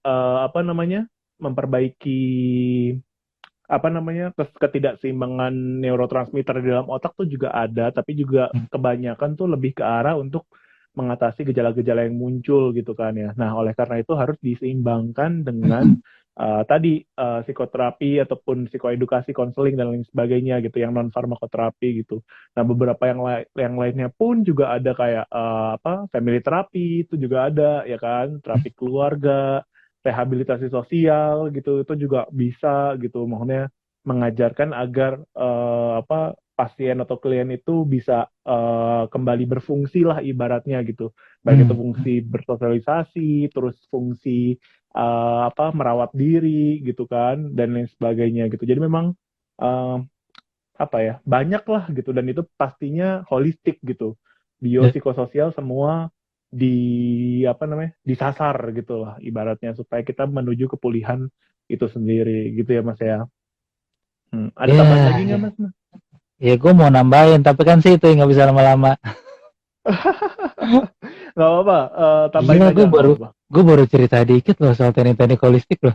ketidakseimbangan neurotransmitter di dalam otak tuh juga ada, tapi juga kebanyakan tuh lebih ke arah untuk mengatasi gejala-gejala yang muncul gitu kan ya. Nah, oleh karena itu harus diseimbangkan dengan psikoterapi ataupun psikoedukasi, konseling dan lain sebagainya gitu, yang non farmakoterapi gitu. Nah, beberapa yang lainnya pun juga ada kayak family therapy itu juga ada ya kan, terapi keluarga, rehabilitasi sosial gitu, itu juga bisa gitu. Maksudnya mengajarkan agar pasien atau klien itu bisa kembali berfungsi lah ibaratnya gitu. Baik itu fungsi bersosialisasi, terus fungsi merawat diri gitu kan, dan lain sebagainya gitu. Jadi memang banyak lah gitu, dan itu pastinya holistik gitu. Biopsikososial semua disasar gitu lah ibaratnya, supaya kita menuju kepulihan itu sendiri gitu ya Mas ya. Ada tambahan lagi nggak Mas? Ya gue mau nambahin, tapi kan sih itu nggak bisa lama-lama. Nggak apa-apa, tambahin aja. Gue baru cerita dikit loh soal teknik-teknik holistik loh.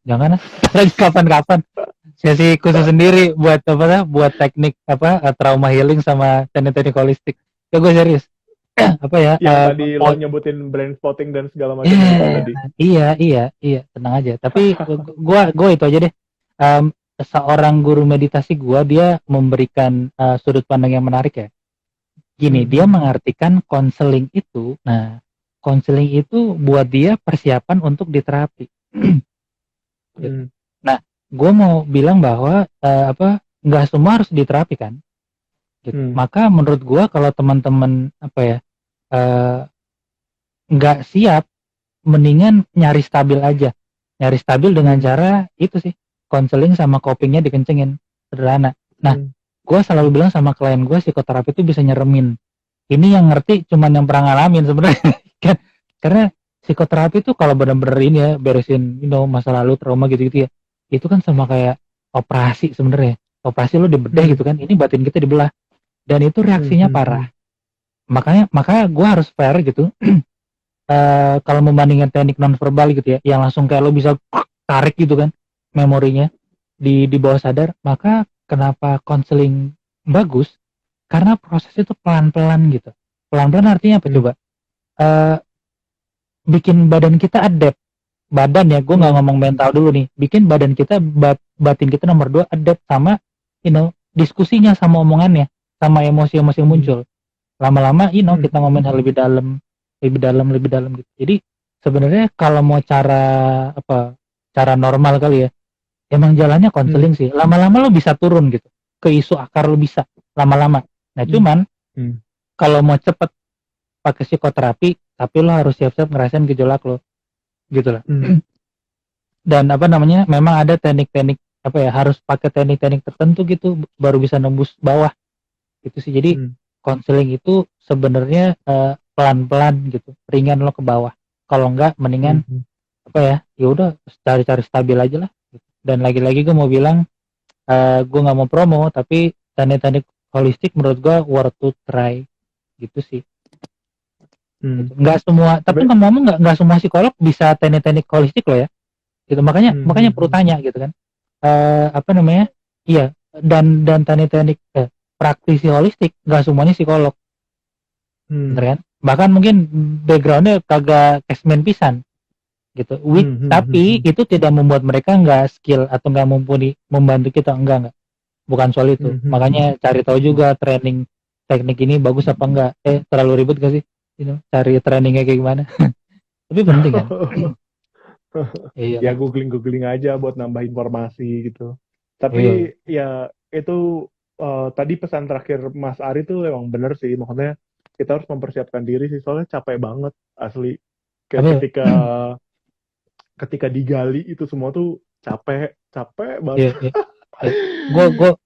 Jangan lagi kapan-kapan sesi khusus sendiri buat teknik trauma healing sama teknik-teknik holistik. Ya gue serius. Tadi lo nyebutin brain spotting dan segala macam tadi. Iya, tenang aja. Tapi gue itu aja deh. Seorang guru meditasi dia memberikan sudut pandang yang menarik ya. Gini, dia mengartikan konseling itu, nah konseling itu buat dia persiapan untuk diterapi. Gitu. Nah, gue mau bilang bahwa nggak semua harus diterapi kan. Gitu. Maka menurut gue kalau teman-teman nggak siap, mendingan nyari stabil aja. Nyari stabil dengan cara itu sih, konseling sama copingnya dikencengin, sederhana. Nah, gue selalu bilang sama klien gue, psikoterapi itu bisa nyeremin. Ini yang ngerti cuman yang pernah ngalamin sebenarnya kan. Karena psikoterapi itu kalau benar-benar ini ya, beresin masa lalu, trauma gitu-gitu ya, itu kan sama kayak operasi sebenarnya. Operasi lo dibedah gitu kan, ini batin kita dibelah, dan itu reaksinya parah. Makanya gue harus fair gitu. Kalau membandingkan teknik nonverbal gitu ya, yang langsung kayak lo bisa tarik gitu kan memorinya di bawah sadar, maka kenapa konseling bagus? Karena prosesnya itu pelan-pelan gitu. Pelan-pelan artinya apa coba? Bikin badan kita adapt. Badan ya, gue nggak ngomong mental dulu nih. Bikin badan kita, batin kita nomor 2 adapt sama diskusinya, sama omongannya, sama emosi-emosi yang muncul. Lama-lama kita ngomongin hal lebih dalam gitu. Jadi sebenarnya kalau mau cara normal kali ya, emang jalannya konseling sih. Lama-lama lo bisa turun gitu ke isu akar, lo bisa lama-lama. Nah cuman kalau mau cepet pakai psikoterapi, tapi lo harus siap-siap ngerasain gejolak lo gitu lah. Dan memang ada teknik-teknik harus pakai teknik-teknik tertentu gitu baru bisa nembus bawah gitu sih. Jadi konseling itu sebenarnya pelan-pelan gitu, ringan lo ke bawah. Kalau enggak mendingan ya udah cari-cari stabil aja lah gitu. Dan lagi-lagi gue mau bilang, gue nggak mau promo, tapi teknik-teknik holistik menurut gue worth to try gitu sih. Gitu. Nggak semua, tapi ngomong nggak semua psikolog bisa teknik-teknik holistik loh ya gitu. Makanya perlu tanya gitu kan, iya, dan teknik-teknik praktisi holistik nggak semuanya psikolog, bener kan? Bahkan mungkin backgroundnya kagak casement pisan gitu. Tapi itu tidak membuat mereka nggak skill atau nggak mumpuni membantu kita, enggak, bukan soal itu. Makanya cari tahu juga training teknik ini bagus apa enggak. Terlalu ribet gak sih cari trainingnya kayak gimana? Tapi penting kan. Ya googling aja buat nambah informasi gitu. Tapi ya itu tadi pesan terakhir Mas Ari tuh emang bener sih. Maksudnya kita harus mempersiapkan diri sih, soalnya capek banget asli. Kayak ketika digali itu semua tuh capek banget.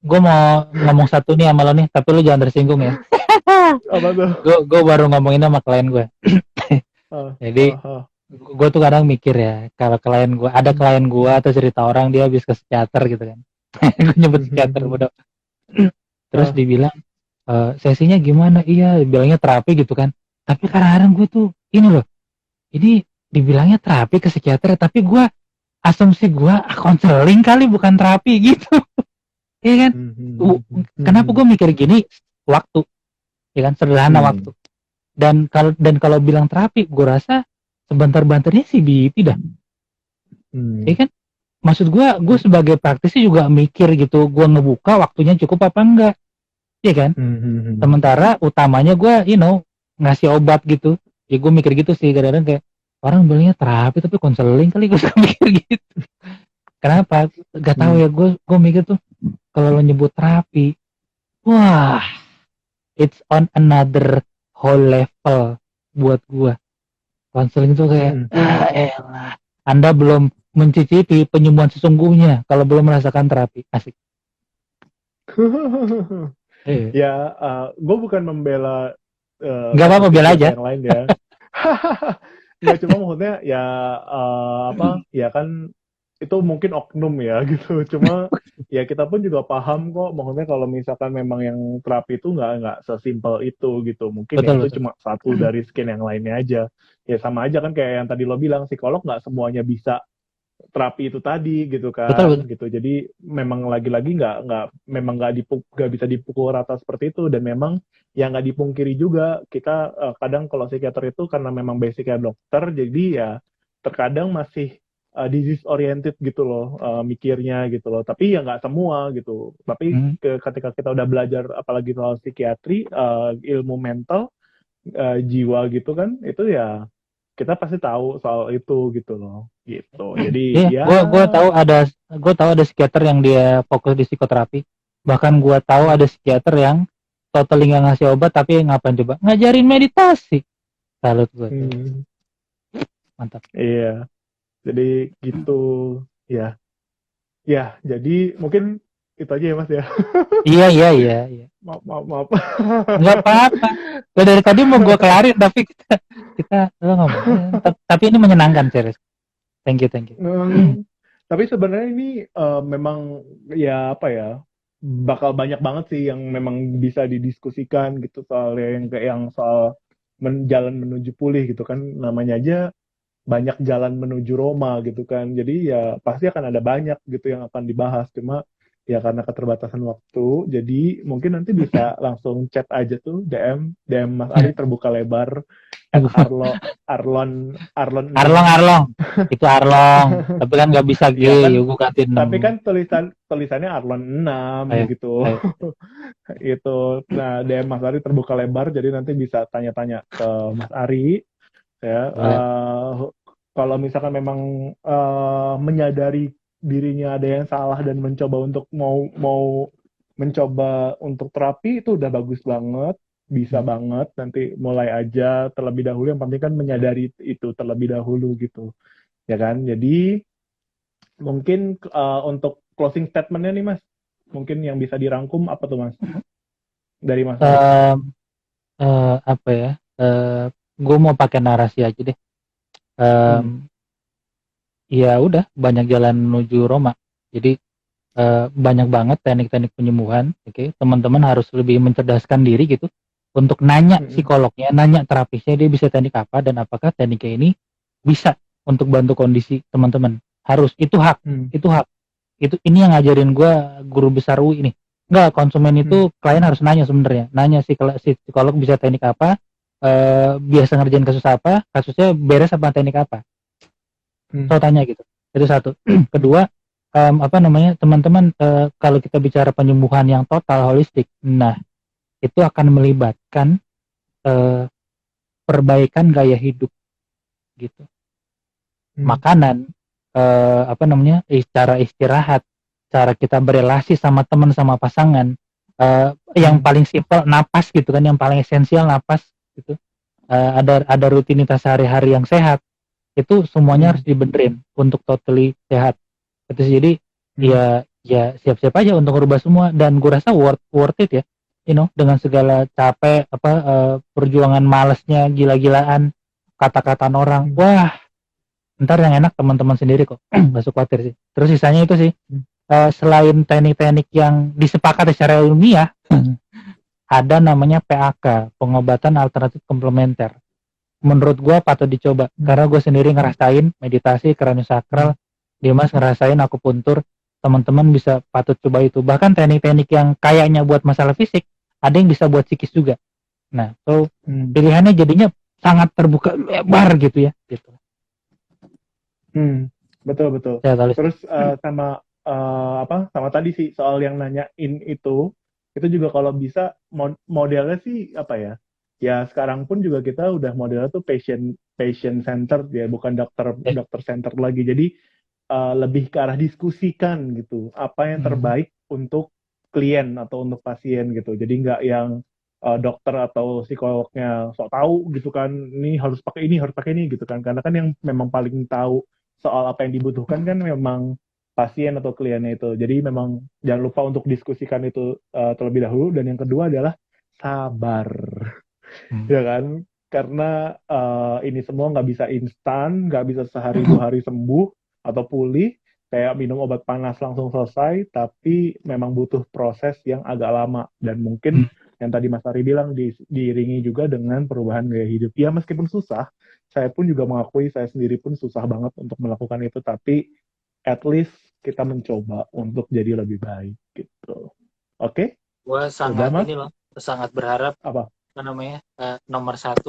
Gue mau ngomong satu nih sama lo nih, tapi lo jangan tersinggung ya. Apa tuh? Gue baru ngomongin sama klien gue. Jadi gue tuh kadang mikir ya, kalau klien gue atau cerita orang dia habis ke psikiater gitu kan. Gue nyebut psikiater bodoh. Terus dibilang, sesinya gimana? Iya, bilangnya terapi gitu kan. Tapi kadang-kadang gue tuh ini dibilangnya terapi ke psikiater, tapi gue asumsi gue konseling kali, bukan terapi gitu. Iya kan? Kenapa gue mikir gini? Waktu, ya kan, sederhana waktu. Dan kalau bilang terapi, gue rasa sebentar-bentarnya sih BP dah. Iya kan? Maksud gue sebagai praktisi juga mikir gitu, gue ngebuka waktunya cukup apa enggak, iya kan? Sementara utamanya gue ngasih obat gitu. Ya gue mikir gitu sih, kadang-kadang kayak orang bilangnya terapi tapi konseling kali, gue mikir gitu. Kenapa? Gak tahu ya, gue mikir tuh kalau lo nyebut terapi, wah, it's on another whole level buat gue. Konseling tuh kayak elah, Anda belum mencicipi penyembuhan sesungguhnya kalau belum merasakan terapi. Asik. Ya, gue bukan membela nggak apa-apa, bela aja yang lain ya. Nggak, cuma maksudnya ya ya kan itu mungkin oknum ya gitu. Cuma ya kita pun juga paham kok, maksudnya kalau misalkan memang yang terapi itu nggak sesimpel itu gitu. Mungkin betul. Itu cuma satu dari sekian yang lainnya aja. Ya sama aja kan kayak yang tadi lo bilang, psikolog nggak semuanya bisa terapi itu tadi gitu kan. Betul. Gitu. Jadi memang lagi-lagi nggak bisa dipukul rata seperti itu. Dan memang yang nggak dipungkiri juga, kita kadang kalau psikiater itu karena memang basicnya dokter, jadi ya terkadang masih disease oriented gitu loh, mikirnya gitu loh. Tapi ya nggak semua gitu. Tapi ketika kita udah belajar apalagi soal psikiatri, ilmu mental, jiwa gitu kan, itu ya kita pasti tahu soal itu gitu loh. Gitu. Jadi Iya, ya gue tahu ada psikiater yang dia fokus di psikoterapi. Bahkan gue tahu hmm, ada psikiater yang totally nggak ngasih obat, tapi ngapain coba? Ngajarin meditasi. Salut gue tuh, hmm, mantap. iya. Jadi gitu ya. Ya, jadi mungkin itu aja ya Mas ya. Iya, iya, iya, iya. Maaf, maaf, maaf. Nggak apa-apa. Gue dari tadi mau gue kelarin, tapi kita lo ngomong. Tapi ini menyenangkan, serius. Thank you, thank you. Tapi sebenarnya ini memang ya apa ya, bakal banyak banget sih yang memang bisa didiskusikan gitu soal yang kayak yang soal jalan menuju pulih gitu kan, namanya aja banyak jalan menuju Roma gitu kan. Jadi ya pasti akan ada banyak gitu yang akan dibahas. Cuma ya karena keterbatasan waktu, jadi mungkin nanti bisa langsung chat aja tuh DM Mas Ari terbuka lebar Arlon Arlon Arlong. Itu Arlong. Tapi kan nggak bisa ya kan, gue gantiin 6. tapi kan tulisannya Arlon 6 Ayo, gitu. ayo. Itu. Nah, DM Mas Ari terbuka lebar, jadi nanti bisa tanya-tanya ke Mas Ari ya. Boleh. Kalau misalkan memang menyadari dirinya ada yang salah dan mencoba untuk mau mencoba untuk terapi, itu udah bagus banget, bisa banget. Nanti mulai aja terlebih dahulu, yang penting kan menyadari itu terlebih dahulu gitu ya kan. Jadi mungkin untuk closing statementnya nih Mas, mungkin yang bisa dirangkum apa tuh Mas dari Mas Ari? Apa ya? Gue mau pakai narasi aja deh. Ya udah, banyak jalan menuju Roma. Jadi banyak banget teknik-teknik penyembuhan. Oke, teman-teman harus lebih mencerdaskan diri gitu untuk nanya psikolognya, nanya terapisnya dia bisa teknik apa dan apakah tekniknya ini bisa untuk bantu kondisi teman-teman. Harus, itu hak, itu hak. Itu ini yang ngajarin gue guru besar UI ini. Enggak, konsumen itu klien harus nanya sebenarnya. Nanya si psikolog bisa teknik apa, biasa ngerjain kasus apa, kasusnya beres apa teknik apa. So tanya gitu. Itu satu. Kedua, apa namanya, teman-teman, kalau kita bicara penyembuhan yang total holistik, nah itu akan melibatkan perbaikan gaya hidup gitu. Makanan, apa namanya, cara istirahat, cara kita berelasi sama teman sama pasangan, yang paling simpel napas gitu kan, yang paling esensial napas gitu. Ada rutinitas sehari-hari yang sehat, itu semuanya harus dibenerin untuk totally sehat. Itu jadi ya siap-siap aja untuk merubah semua, dan gue rasa worth it ya, dengan segala capek perjuangan malesnya gila-gilaan, kata-kata orang, wah ntar yang enak teman-teman sendiri kok. Gak usah khawatir sih. Terus sisanya itu sih, selain teknik-teknik yang disepakati secara ilmiah, ada namanya PAK, pengobatan alternatif komplementer. Menurut gue patut dicoba, karena gue sendiri ngerasain meditasi, kraniosakral, Dimas ngerasain akupuntur, teman-teman bisa patut coba itu. Bahkan teknik-teknik yang kayaknya buat masalah fisik, ada yang bisa buat psikis juga. Nah, so pilihannya jadinya sangat terbuka lebar gitu ya. Gitu. Betul. Ya, terus sama tadi sih soal yang nanyain itu juga kalau bisa modelnya sih apa ya? Ya sekarang pun juga kita udah modelnya tuh patient center ya, bukan dokter center lagi. Jadi lebih ke arah diskusikan gitu, apa yang terbaik untuk klien atau untuk pasien gitu. Jadi nggak yang dokter atau psikolognya sok tahu gitu kan, ini harus pakai ini gitu kan. Karena kan yang memang paling tahu soal apa yang dibutuhkan kan memang pasien atau kliennya itu. Jadi memang jangan lupa untuk diskusikan itu terlebih dahulu. Dan yang kedua adalah sabar. Ya kan? Karena ini semua nggak bisa instan, nggak bisa sehari 2 hari sembuh atau pulih, kayak minum obat panas langsung selesai, tapi memang butuh proses yang agak lama. Dan mungkin yang tadi Mas Ari bilang diiringi juga dengan perubahan gaya hidup. Ya meskipun susah, saya pun juga mengakui saya sendiri pun susah banget untuk melakukan itu, tapi at least kita mencoba untuk jadi lebih baik gitu. Oke? Gue sangat berharap apa namanya nomor 1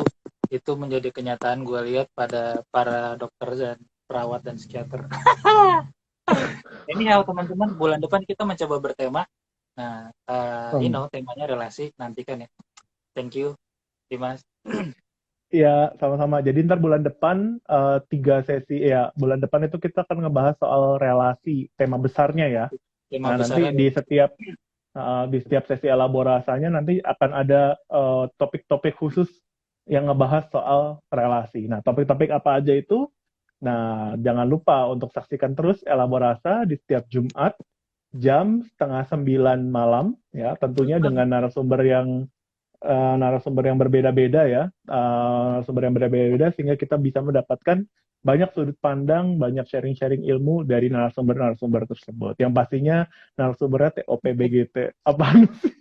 itu menjadi kenyataan. Gue lihat pada para dokter dan perawat dan psikiater. Ini teman-teman, bulan depan kita mencoba bertema. Nah, temanya relasi, nantikan ya. Thank you, Dimas. Ya, sama-sama. Jadi ntar bulan depan 3 sesi ya. Bulan depan itu kita akan ngebahas soal relasi, tema besarnya ya. Tema Nah, nanti besarnya di setiap sesi elaborasanya nanti akan ada topik-topik khusus yang ngebahas soal relasi. Nah, topik-topik apa aja itu? Nah, jangan lupa untuk saksikan terus elaborasa di setiap Jumat jam 8:30 malam ya, tentunya dengan narasumber yang berbeda-beda ya, narasumber yang berbeda-beda sehingga kita bisa mendapatkan banyak sudut pandang, banyak sharing-sharing ilmu dari narasumber-narasumber tersebut. Yang pastinya narasumbernya TOPBGT. Apaan sih?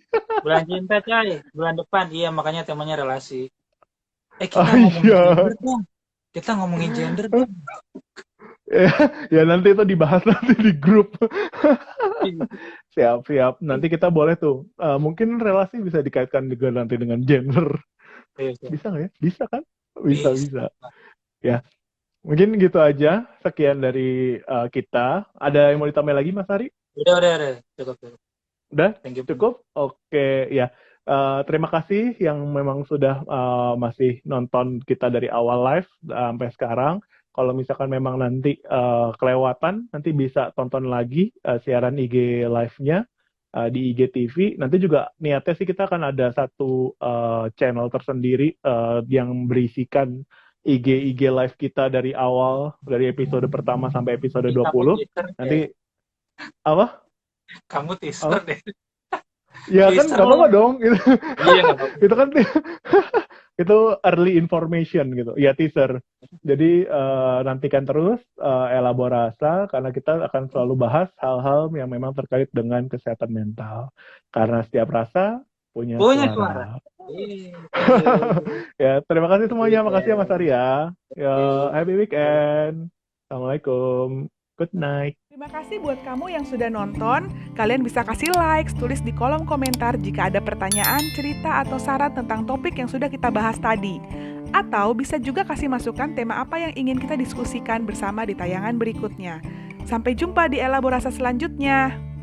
bulan cinta coy, bulan depan. Iya, makanya temanya relasi. Kita Oh ngomongin iya. gender dong. Kita ngomongin gender dong. Ya nanti itu dibahas nanti di grup. Siap. Nanti kita boleh tuh. Mungkin relasi bisa dikaitkan juga nanti dengan gender. Bisa nggak ya? Bisa kan? Bisa. Ya, mungkin gitu aja. Sekian dari kita. Ada yang mau ditambah lagi, Mas Ari? Udah. Cukup. Udah? Thank you. Cukup? Oke, ya. Terima kasih yang memang sudah masih nonton kita dari awal live sampai sekarang. Kalau misalkan memang nanti kelewatan, nanti bisa tonton lagi siaran IG live-nya di IGTV. Nanti juga niatnya sih kita akan ada satu channel tersendiri yang berisikan IG live kita dari awal, dari episode pertama sampai episode 20. Nanti, apa? Kamu teaser deh. Ya kan nggak apa-apa dong. Gitu. Iya, nggak apa-apa. Itu kan itu early information gitu. Ya teaser. Jadi nantikan terus elaborasa karena kita akan selalu bahas hal-hal yang memang terkait dengan kesehatan mental. Karena setiap rasa punya suara. Ya, terima kasih semuanya. Makasih ya Mas Arya. Ya, happy weekend. Assalamualaikum. Good night. Terima kasih buat kamu yang sudah nonton. Kalian bisa kasih like, tulis di kolom komentar jika ada pertanyaan, cerita, atau saran tentang topik yang sudah kita bahas tadi. Atau bisa juga kasih masukan tema apa yang ingin kita diskusikan bersama di tayangan berikutnya. Sampai jumpa di elaborasi selanjutnya.